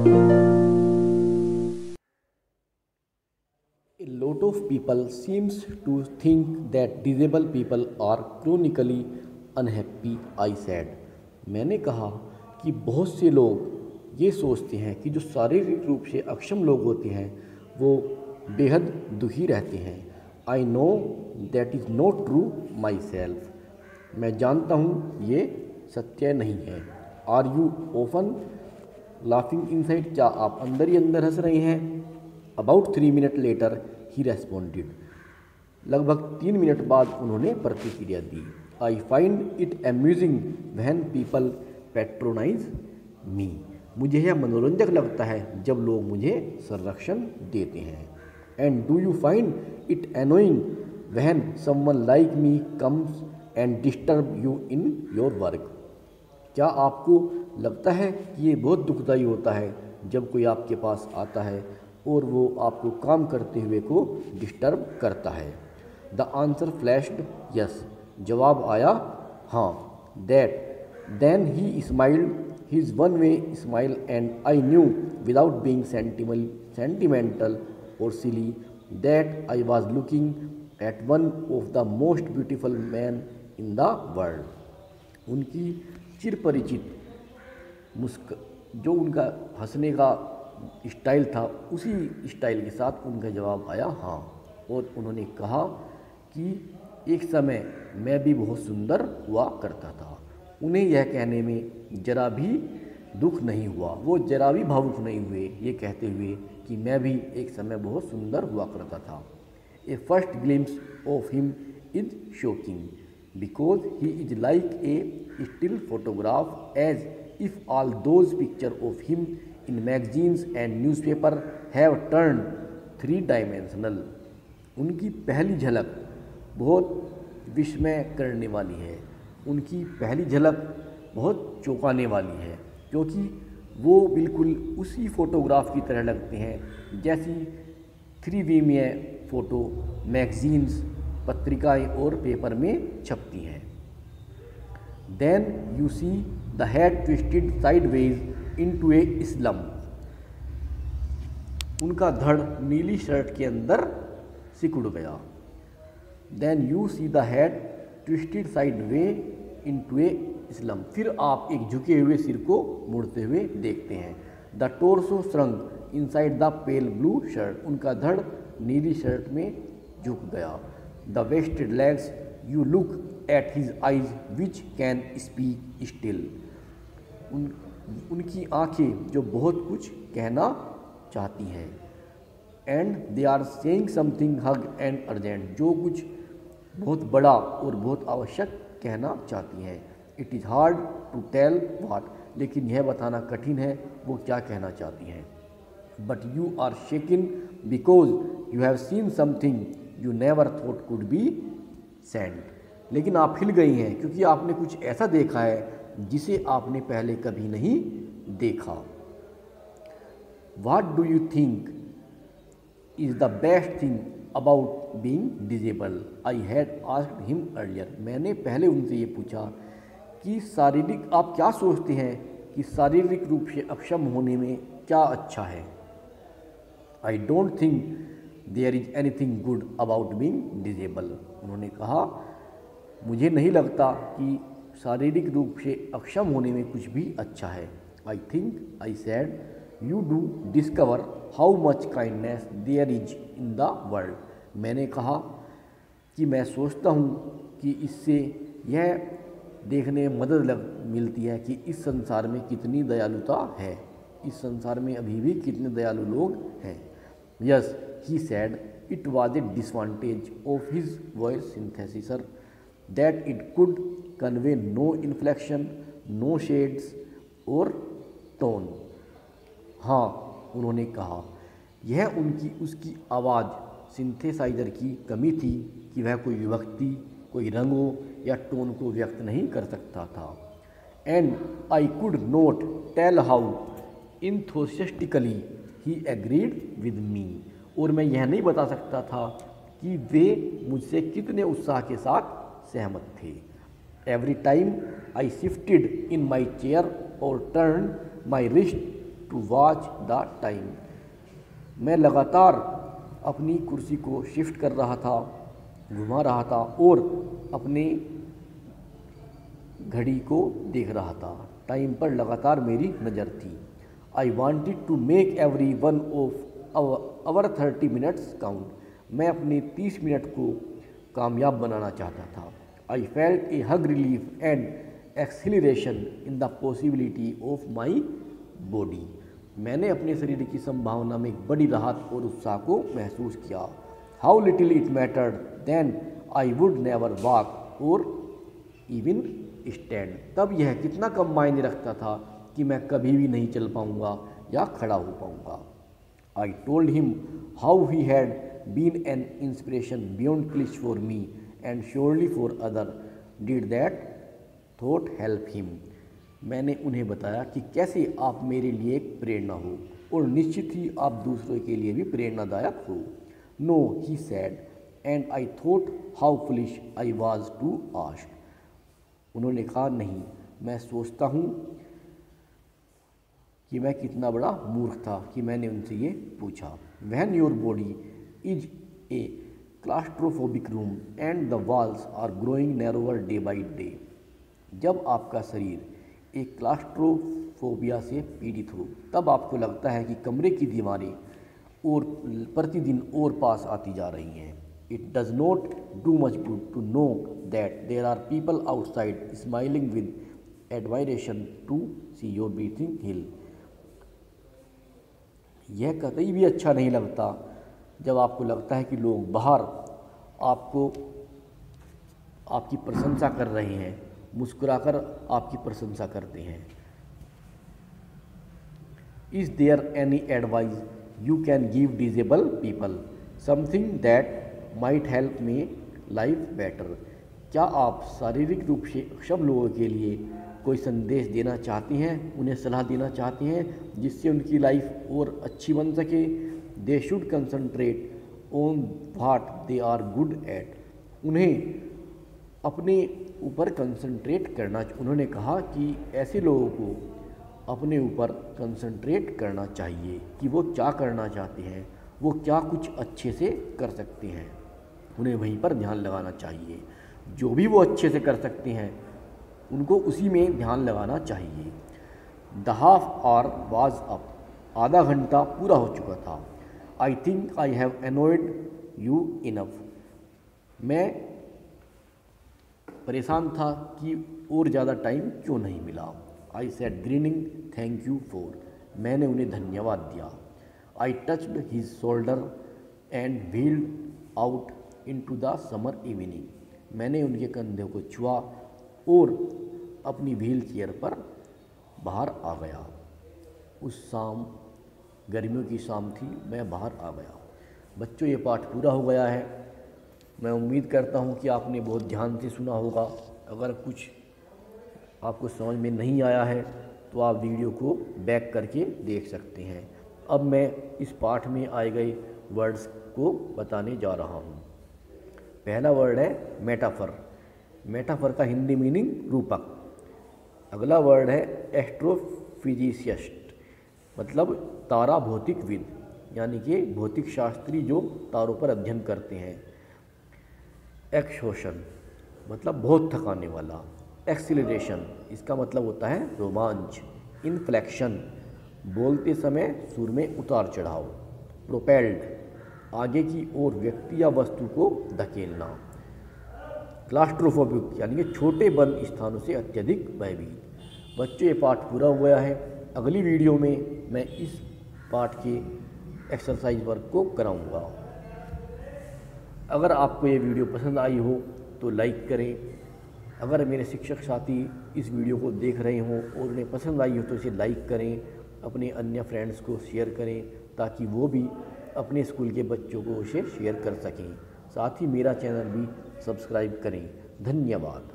A lot of people seems to think that disabled people are chronically unhappy, I said. मैंने कहा कि बहुत से लोग ये सोचते हैं कि जो शारीरिक रूप से अक्षम लोग होते हैं वो बेहद दुखी रहते हैं। I know that is not true myself. मैं जानता हूँ ये सत्य नहीं है। Are you often laughing inside? क्या आप अंदर ही अंदर हंस रहे हैं? About 3 minute later he responded. लगभग 3 मिनट बाद उन्होंने प्रतिक्रिया दी। I find it amusing when people patronise me. मुझे यह मनोरंजक लगता है जब लोग मुझे संरक्षण देते हैं। And do you find it annoying when someone like me comes and disturb you in your work? क्या आपको लगता है कि ये बहुत दुखदाई होता है जब कोई आपके पास आता है और वो आपको काम करते हुए को डिस्टर्ब करता है? The answer flashed yes. जवाब आया हाँ। That then he smiled his one way smile and I knew without being sentimental और silly that I was looking at one of the most beautiful man in the world. उनकी चिरपरिचित जो उनका हंसने का स्टाइल था उसी स्टाइल के साथ उनका जवाब आया हाँ। और उन्होंने कहा कि एक समय मैं भी बहुत सुंदर हुआ करता था। उन्हें यह कहने में जरा भी दुख नहीं हुआ, वो जरा भी भावुक नहीं हुए ये कहते हुए कि मैं भी एक समय बहुत सुंदर हुआ करता था। A first glimpse of him is shocking because he is like a still photograph as if all those picture of him in magazines and newspaper have turned 3-dimensional। उनकी पहली झलक बहुत विस्मय करने वाली है। उनकी पहली झलक बहुत चौंकाने वाली है क्योंकि वो बिल्कुल उसी फोटोग्राफ की तरह लगते हैं जैसी 3D फ़ोटो मैगजीन्स, पत्रिकाएं और पेपर में छपती हैं। Then you see the head twisted sideways into a slump. उनका धड़ नीली शर्ट के अंदर सिकुड़ गया। Then you see the head twisted sideways into a slump. फिर आप एक झुके हुए सिर को मुड़ते हुए देखते हैं। The torso shrunk inside the pale blue shirt. उनका धड़ नीली शर्ट में झुक गया। The wasted legs you look at his eyes which can speak still. उनकी आंखें जो बहुत कुछ कहना चाहती हैं। And they are saying something huge and urgent. जो कुछ बहुत बड़ा और बहुत आवश्यक कहना चाहती हैं। It is hard to tell what. लेकिन यह बताना कठिन है वो क्या कहना चाहती हैं। But you are shaking because you have seen something you never thought could be seen. लेकिन आप हिल गई हैं क्योंकि आपने कुछ ऐसा देखा है जिसे आपने पहले कभी नहीं देखा। What do you think is the best thing about being disabled? I had asked him earlier। मैंने पहले उनसे ये पूछा कि शारीरिक आप क्या सोचते हैं कि शारीरिक रूप से अक्षम होने में क्या अच्छा है। I don't think there is anything good about being disabled। उन्होंने कहा मुझे नहीं लगता कि शारीरिक रूप से अक्षम होने में कुछ भी अच्छा है। I think I said you do discover how much kindness there is in the world. मैंने कहा कि मैं सोचता हूँ कि इससे यह देखने में मदद मिलती है कि इस संसार में कितनी दयालुता है, इस संसार में अभी भी कितने दयालु लोग हैं। Yes he said it was a disadvantage of his voice synthesiser that it could convey no inflection, no shades और tone। हाँ उन्होंने कहा यह उसकी आवाज़ सिंथेसाइजर की कमी थी कि वह कोई विभक्ति, कोई रंगों या टोन को व्यक्त नहीं कर सकता था। And I could not tell how enthusiastically he agreed with me। और मैं यह नहीं बता सकता था कि वे मुझसे कितने उत्साह के साथ सहमत थे। Every time I shifted in my chair और turn my wrist to watch the time. मैं लगातार अपनी कुर्सी को शिफ्ट कर रहा था, घुमा रहा था और अपने घड़ी को देख रहा था। टाइम पर लगातार मेरी नज़र थी। I wanted to make every one of our 30 minutes count. मैं अपने 30 मिनट को कामयाब बनाना चाहता था। I felt a huge relief and exhilaration in the possibility of my body. मैंने अपने शरीर की संभावना में एक बड़ी राहत और उत्साह को महसूस किया। How little it mattered then I would never walk or even stand. तब यह कितना कम मायने रखता था कि मैं कभी भी नहीं चल पाऊंगा या खड़ा हो पाऊंगा। I told him how he had been an inspiration beyond cliche for me and surely for other did that thought help him. मैंने उन्हें बताया कि कैसे आप मेरे लिए एक प्रेरणा हो और निश्चित ही आप दूसरों के लिए भी प्रेरणादायक हो। No he said and I thought how foolish I was to ask. उन्होंने कहा नहीं, मैं सोचता हूँ कि मैं कितना बड़ा मूर्ख था कि मैंने उनसे ये पूछा। When your body is a claustrophobic room and the walls are growing narrower day by day. जब आपका शरीर एक क्लास्ट्रोफोबिया से पीड़ित हो तब आपको लगता है कि कमरे की दीवारें और प्रतिदिन और पास आती जा रही हैं। It does not do much good to know that there are people outside smiling with admiration to see your breathing hill. यह कतई भी अच्छा नहीं लगता जब आपको लगता है कि लोग बाहर आपको आपकी प्रशंसा कर रहे हैं, मुस्कुराकर आपकी प्रशंसा करते हैं। Is there any advice you can give disabled people something that might help me life better. क्या आप शारीरिक रूप से अक्षम लोगों के लिए कोई संदेश देना चाहते हैं, उन्हें सलाह देना चाहते हैं जिससे उनकी लाइफ और अच्छी बन सके? They should concentrate on what they are good at. उन्हें अपने ऊपर कंसंट्रेट करना, उन्होंने कहा कि ऐसे लोगों को अपने ऊपर कंसंट्रेट करना चाहिए कि वो क्या करना चाहते हैं, वो क्या कुछ अच्छे से कर सकते हैं, उन्हें वहीं पर ध्यान लगाना चाहिए। जो भी वो अच्छे से कर सकते हैं उनको उसी में ध्यान लगाना चाहिए। The half hour was up. आधा घंटा पूरा हो चुका था। आई think I have annoyed you enough. मैं परेशान था कि और ज़्यादा टाइम क्यों नहीं मिला। I said grinning thank you for. मैंने उन्हें धन्यवाद दिया। आई touched his shoulder and wheeled out into the summer evening. मैंने उनके कंधे को छुआ और अपनी व्हील चेयर पर बाहर आ गया। उस शाम गर्मियों की शाम थी, मैं बाहर आ गया। बच्चों, ये पाठ पूरा हो गया है। मैं उम्मीद करता हूँ कि आपने बहुत ध्यान से सुना होगा। अगर कुछ आपको समझ में नहीं आया है तो आप वीडियो को बैक करके देख सकते हैं। अब मैं इस पाठ में आए गए वर्ड्स को बताने जा रहा हूँ। पहला वर्ड है मेटाफर। मेटाफर का हिंदी मीनिंग रूपक। अगला वर्ड है एस्ट्रोफिजिसिस्ट, मतलब तारा भौतिकविद, यानी कि भौतिक शास्त्री जो तारों पर अध्ययन करते हैं। एक्सोशन मतलब बहुत थकाने वाला। एक्सिलरेशन इसका मतलब होता है रोमांच। इन्फ्लेक्शन बोलते समय सुर में उतार चढ़ाव। प्रोपेल्ड आगे की ओर व्यक्ति या वस्तु को धकेलना। क्लास्ट्रोफोबिक यानी कि छोटे बंद स्थानों से अत्यधिक भयभीत। बच्चों, ये पाठ पूरा हो गया है। अगली वीडियो में मैं इस पाठ के एक्सरसाइज वर्क को कराऊंगा। अगर आपको ये वीडियो पसंद आई हो तो लाइक करें। अगर मेरे शिक्षक साथी इस वीडियो को देख रहे हों और उन्हें पसंद आई हो तो इसे लाइक करें, अपने अन्य फ्रेंड्स को शेयर करें ताकि वो भी अपने स्कूल के बच्चों को उसे शेयर कर सकें। साथ ही मेरा चैनल भी सब्सक्राइब करें। धन्यवाद।